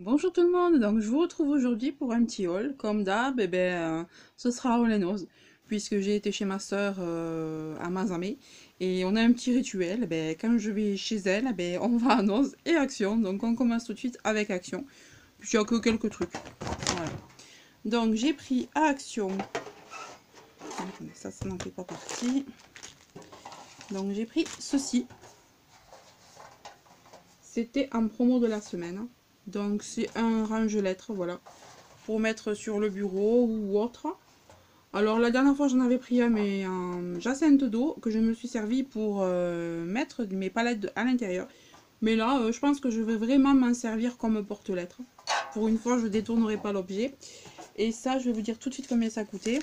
Bonjour tout le monde, donc je vous retrouve aujourd'hui pour un petit haul. Comme d'hab, ce sera All and Oz, puisque j'ai été chez ma soeur à Mazamet et on a un petit rituel. Quand je vais chez elle, on va à Noz et Action. Donc on commence tout de suite avec Action. Puis il n'y a que quelques trucs. Voilà. Donc j'ai pris à Action. Attendez, ça n'en fait pas partie. Donc j'ai pris ceci. C'était en promo de la semaine. Donc c'est un range-lettres, voilà, pour mettre sur le bureau ou autre. Alors la dernière fois j'en avais pris un mais en jacinthe d'eau que je me suis servi pour mettre mes palettes à l'intérieur. Mais là je pense que je vais vraiment m'en servir comme porte-lettres. Pour une fois je ne détournerai pas l'objet. Et ça je vais vous dire tout de suite combien ça coûtait.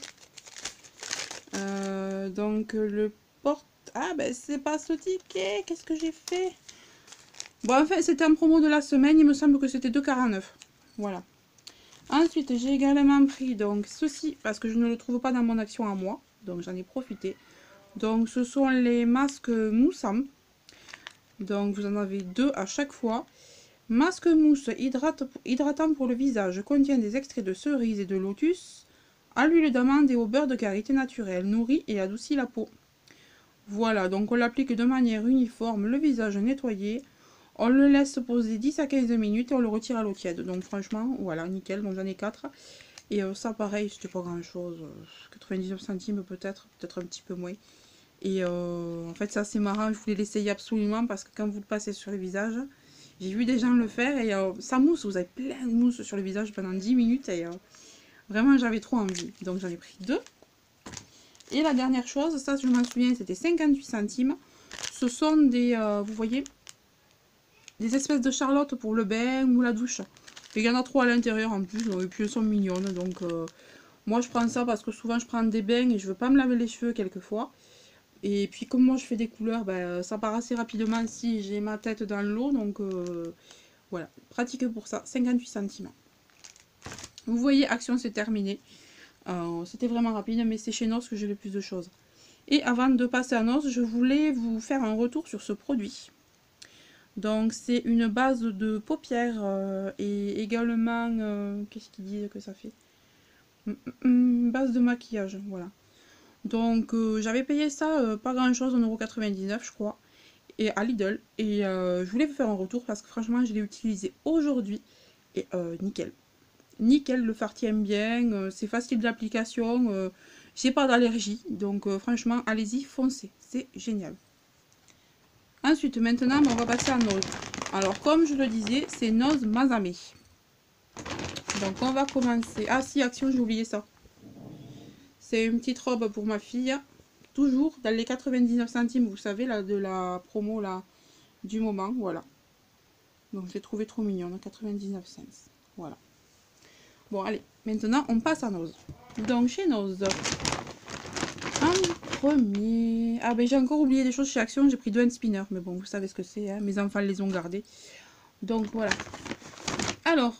Donc le porte... Ah ben c'est pas ce ticket, qu'est-ce que j'ai fait? Bon enfin c'était en promo de la semaine, il me semble que c'était 2,49. Voilà. Ensuite, j'ai également pris donc ceci parce que je ne le trouve pas dans mon action à moi. Donc j'en ai profité. Donc ce sont les masques Moussam. Donc vous en avez deux à chaque fois. Masque mousse hydratant pour le visage contient des extraits de cerise et de lotus à l'huile d'amande et au beurre de karité naturel, nourrit et adoucit la peau. Voilà, donc on l'applique de manière uniforme, le visage nettoyé. On le laisse poser 10 à 15 minutes et on le retire à l'eau tiède. Donc franchement, voilà, nickel. Donc j'en ai 4. Et ça pareil, c'était pas grand chose. 99 centimes peut-être, peut-être un petit peu moins. Et en fait c'est assez marrant, je voulais l'essayer absolument parce que quand vous le passez sur le visage, j'ai vu des gens le faire et ça mousse, vous avez plein de mousse sur le visage pendant 10 minutes et vraiment j'avais trop envie. Donc j'en ai pris deux. Et la dernière chose, ça je m'en souviens, c'était 58 centimes. Ce sont des, vous voyez, des espèces de charlottes pour le bain ou la douche. Et il y en a trop à l'intérieur en plus, et puis elles sont mignonnes. Donc moi je prends ça parce que souvent je prends des bains et je veux pas me laver les cheveux quelquefois. Et puis comme moi je fais des couleurs, ça part assez rapidement si j'ai ma tête dans l'eau. Donc voilà, pratique pour ça, 58 centimes. Vous voyez, Action c'est terminé. C'était vraiment rapide, mais c'est chez Nos que j'ai le plus de choses. Et avant de passer à Nos, je voulais vous faire un retour sur ce produit. Donc c'est une base de paupières et également, qu'est-ce qu'il dit que ça fait? Base de maquillage, voilà. Donc j'avais payé ça pas grand chose, 1,99€ je crois, et à Lidl. Et je voulais vous faire un retour parce que franchement je l'ai utilisé aujourd'hui et nickel. Nickel, le fard tient bien, c'est facile d'application, j'ai pas d'allergie, donc franchement allez-y, foncez, c'est génial. Ensuite maintenant on va passer à Nose. Alors comme je le disais, c'est Nose Mazamet. Donc on va commencer. Ah si, Action, j'ai oublié ça. C'est une petite robe pour ma fille. Toujours dans les 99 centimes, vous savez, là, de la promo là, du moment. Voilà. Donc je l'ai trouvé trop mignonne, 99 cents. Voilà. Bon, allez. Maintenant, on passe à Nose. Donc chez Nose. En premier... Ah ben j'ai encore oublié des choses chez Action. J'ai pris deux hand spinners. Mais bon, vous savez ce que c'est. Hein, mes enfants les ont gardés. Donc voilà. Alors,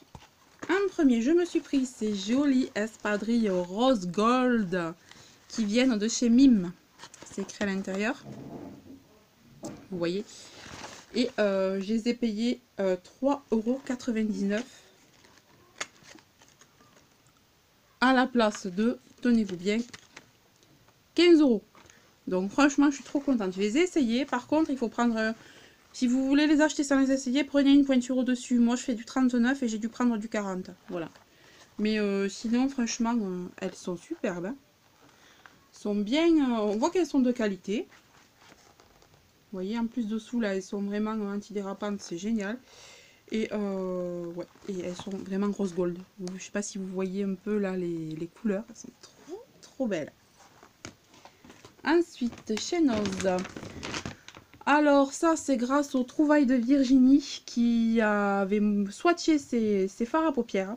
en premier, je me suis pris ces jolies espadrilles rose gold qui viennent de chez Mime. C'est écrit à l'intérieur. Vous voyez. Et je les ai payés 3,99 € à la place de, tenez-vous bien, 15 €. Donc franchement, je suis trop contente. Je les ai essayés. Par contre, il faut prendre... si vous voulez les acheter sans les essayer, prenez une pointure au-dessus. Moi, je fais du 39 et j'ai dû prendre du 40. Voilà. Mais sinon, franchement, elles sont superbes. Hein. Sont bien... on voit qu'elles sont de qualité. Vous voyez, en plus dessous, là, elles sont vraiment antidérapantes. C'est génial. Et ouais, et elles sont vraiment rose gold. Je sais pas si vous voyez un peu là les couleurs. Elles sont trop, trop belles. Ensuite, chez Nose. Alors ça, c'est grâce aux trouvailles de Virginie qui avait swatché ses fards à paupières.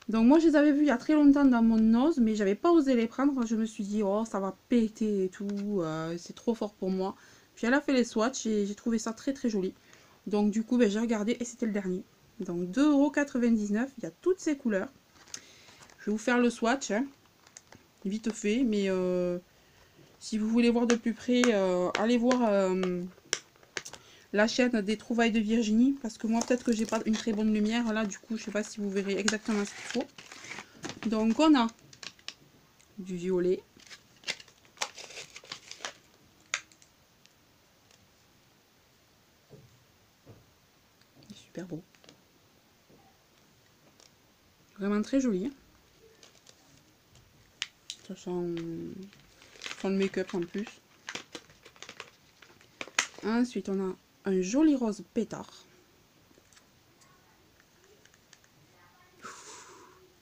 Donc moi, je les avais vus il y a très longtemps dans mon Nose, mais j'avais pas osé les prendre. Je me suis dit, oh, ça va péter et tout. C'est trop fort pour moi. Puis elle a fait les swatchs et j'ai trouvé ça très très joli. Donc du coup, j'ai regardé et c'était le dernier. Donc 2,99 €, il y a toutes ces couleurs. Je vais vous faire le swatch, hein, vite fait, mais si vous voulez voir de plus près, allez voir la chaîne des trouvailles de Virginie. Parce que moi, peut-être que j'ai pas une très bonne lumière. Là, du coup, je sais pas si vous verrez exactement ce qu'il faut. Donc, on a du violet. Super beau. Vraiment très joli. Ça sent le make-up en plus. Ensuite, on a un joli rose pétard.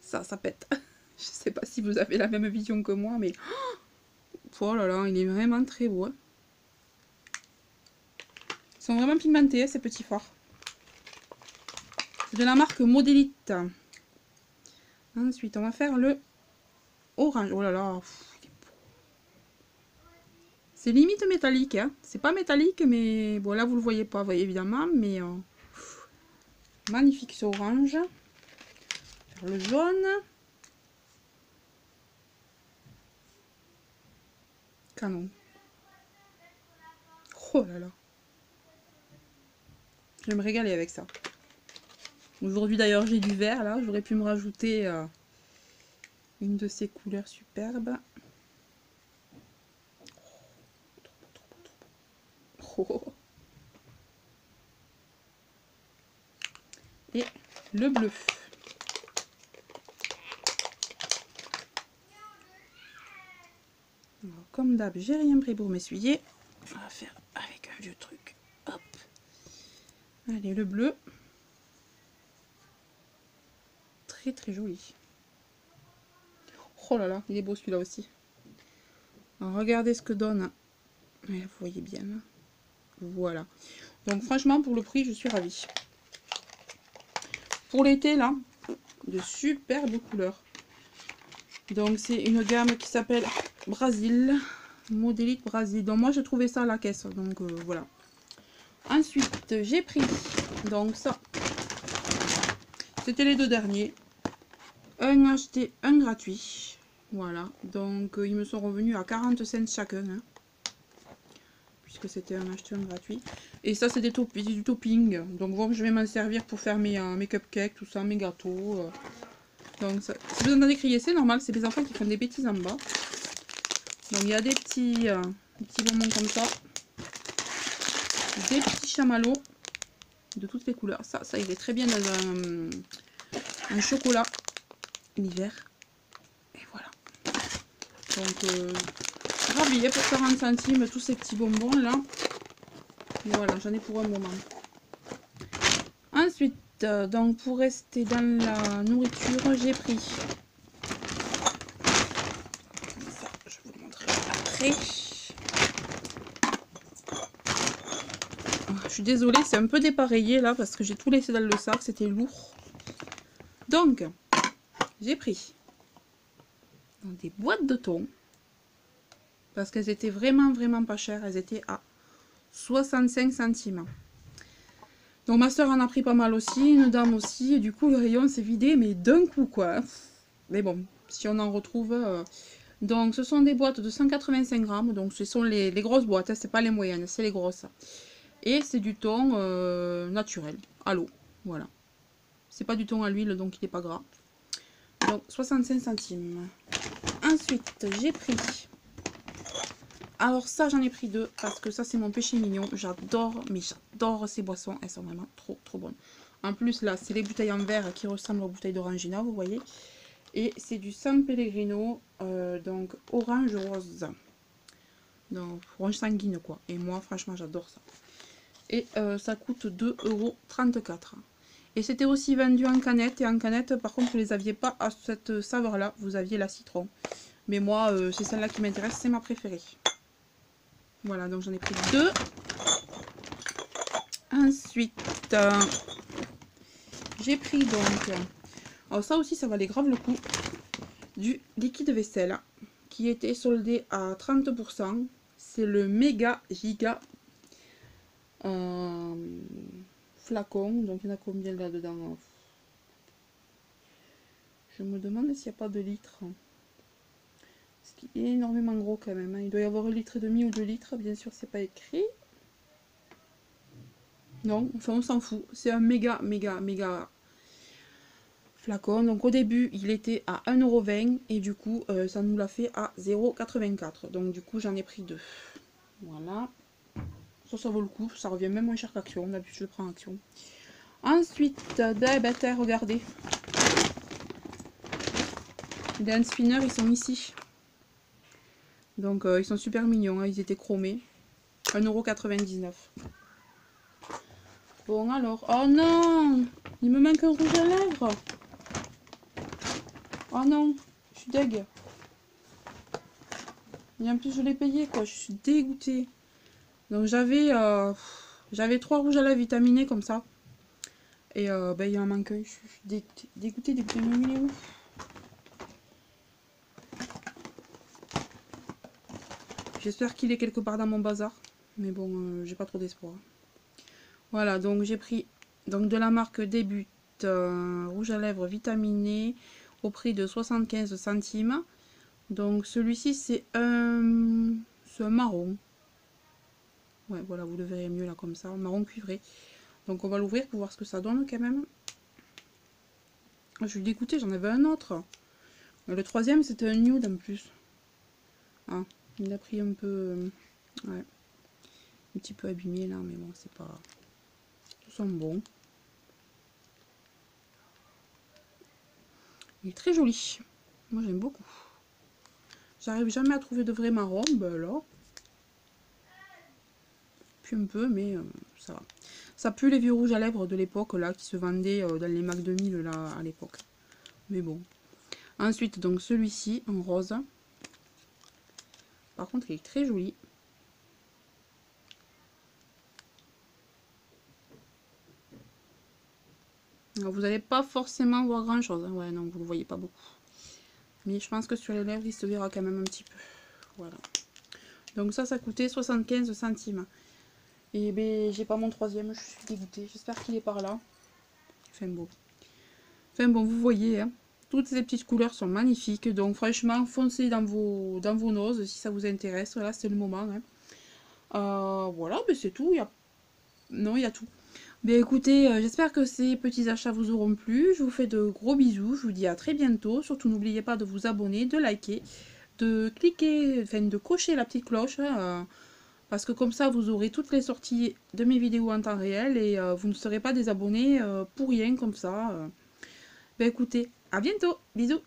Ça pète. Je sais pas si vous avez la même vision que moi, mais... Oh là là, il est vraiment très beau. Ils sont vraiment pigmentés, ces petits fards. C'est de la marque Modélite. Ensuite, on va faire le orange. Oh là là. C'est limite métallique. Hein. C'est pas métallique, mais... Bon, là, vous le voyez pas, vous voyez, évidemment. Mais... magnifique, ce orange. Faire le jaune. Canon. Oh là là. Je vais me régaler avec ça. Aujourd'hui d'ailleurs j'ai du vert là. J'aurais pu me rajouter une de ces couleurs superbes. Oh. Et le bleu. Alors, comme d'hab, j'ai rien pris pour m'essuyer. On va faire avec un vieux truc. Hop. Allez, le bleu. Très très joli. Oh là là, il est beau celui-là aussi. Alors, regardez ce que donne. Là, vous voyez bien là. Voilà. Donc franchement, pour le prix, je suis ravie. Pour l'été, là, de superbes couleurs. Donc c'est une gamme qui s'appelle Brasil. Modélite Brasil. Donc moi, j'ai trouvé ça à la caisse. Donc voilà. Ensuite, j'ai pris, donc ça, c'était les deux derniers. Un acheté, un gratuit. Voilà. Donc ils me sont revenus à 40 cents chacun. Hein, puisque c'était un acheté, un gratuit. Et ça, c'est du topping. Donc bon, je vais m'en servir pour faire mes cupcakes, tout ça, mes gâteaux. Donc ça, si vous entendez crier, c'est normal. C'est les enfants qui font des bêtises en bas. Donc il y a des petits bonbons comme ça. Des petits chamallows de toutes les couleurs. Ça irait très bien dans un chocolat l'hiver. Et voilà. Donc, ravi pour 40 centimes, tous ces petits bonbons là. Voilà, j'en ai pour un moment. Ensuite, donc pour rester dans la nourriture, j'ai pris. Ça, je vous le montrerai après. Je suis désolée, c'est un peu dépareillé là parce que j'ai tout laissé dans le sac, c'était lourd. Donc, j'ai pris des boîtes de thon parce qu'elles étaient vraiment pas chères. Elles étaient à 65 centimes. Donc ma soeur en a pris pas mal aussi, une dame aussi, et du coup le rayon s'est vidé, mais d'un coup quoi. Mais bon, si on en retrouve... Donc ce sont des boîtes de 185 grammes, donc ce sont les grosses boîtes, hein, c'est pas les moyennes, c'est les grosses. Et c'est du thon naturel, à l'eau, voilà. C'est pas du thon à l'huile, donc il n'est pas gras. Donc 65 centimes. Ensuite, j'ai pris... Alors ça, j'en ai pris deux, parce que ça, c'est mon péché mignon. J'adore, mais j'adore ces boissons. Elles sont vraiment trop bonnes. En plus, là, c'est les bouteilles en verre qui ressemblent aux bouteilles d'Orangina, vous voyez. Et c'est du San Pellegrino, donc orange rose. Donc, orange sanguine, quoi. Et moi, franchement, j'adore ça. Et ça coûte 2,34 €. Et c'était aussi vendu en canette. Et en canette, par contre, vous ne les aviez pas à cette saveur-là. Vous aviez la citron. Mais moi, c'est celle-là qui m'intéresse. C'est ma préférée. Voilà, donc j'en ai pris deux. Ensuite, j'ai pris donc... alors ça aussi, ça valait grave le coup. Du liquide vaisselle. Qui était soldé à 30%. C'est le méga giga flacon. Donc il y en a combien là-dedans? Je me demande s'il n'y a pas de litres. Parce qu'il est énormément gros quand même. Hein. Il doit y avoir 1,5 litre ou 2 litres. Bien sûr, c'est pas écrit. Non, enfin on s'en fout. C'est un méga flacon. Donc au début, il était à 1,20 € et du coup, ça nous l'a fait à 0,84 €. Donc du coup, j'en ai pris 2. Voilà. Ça vaut le coup. Ça revient même moins cher qu'Action. D'habitude, je le prends en Action. Ensuite, regardez. Les hand spinners, ils sont ici. Donc, ils sont super mignons. Hein, ils étaient chromés. 1,99 €. Bon, alors. Oh non! Il me manque un rouge à lèvres. Oh non! Je suis deg. Et en plus, je l'ai payé, quoi. Je suis dégoûtée. Donc, j'avais 3 rouges à lèvres vitaminés comme ça. Et ben, il en manque un. Je suis dégoûtée. Mais il est où? J'espère qu'il est quelque part dans mon bazar. Mais bon, j'ai pas trop d'espoir. Voilà, donc j'ai pris donc de la marque Début rouge à lèvres vitaminé au prix de 75 centimes. Donc celui-ci c'est un marron. Ouais, voilà, vous le verrez mieux là comme ça, marron cuivré. Donc on va l'ouvrir pour voir ce que ça donne quand même. Je suis dégoûtée, j'en avais un autre. Le troisième c'était un nude en plus. Ah, il a pris un peu... ouais, un petit peu abîmé là, mais bon, c'est pas... Ils sont bons. Il est très joli. Moi j'aime beaucoup. J'arrive jamais à trouver de vrai marron, ben là. Puis un peu, mais ça va. Ça pue les vieux rouges à lèvres de l'époque là, qui se vendaient dans les Mac 2000 là à l'époque. Mais bon. Ensuite, donc celui-ci en rose. Par contre, il est très joli. Alors, vous n'allez pas forcément voir grand chose. Hein. Ouais, non, vous ne le voyez pas beaucoup. Mais je pense que sur les lèvres, il se verra quand même un petit peu. Voilà. Donc ça coûtait 75 centimes. Et ben, j'ai pas mon troisième, je suis dégoûtée. J'espère qu'il est par là. Enfin bon. Enfin bon, vous voyez, hein. Toutes ces petites couleurs sont magnifiques. Donc franchement, foncez dans vos noses si ça vous intéresse. Là, c'est le moment. Hein. Voilà, ben c'est tout. Non, il y a tout. Bien écoutez, j'espère que ces petits achats vous auront plu. Je vous fais de gros bisous. Je vous dis à très bientôt. Surtout, n'oubliez pas de vous abonner, de liker, de cliquer, enfin de cocher la petite cloche. Parce que comme ça, vous aurez toutes les sorties de mes vidéos en temps réel et vous ne serez pas désabonnés pour rien comme ça. Ben écoutez, à bientôt. Bisous.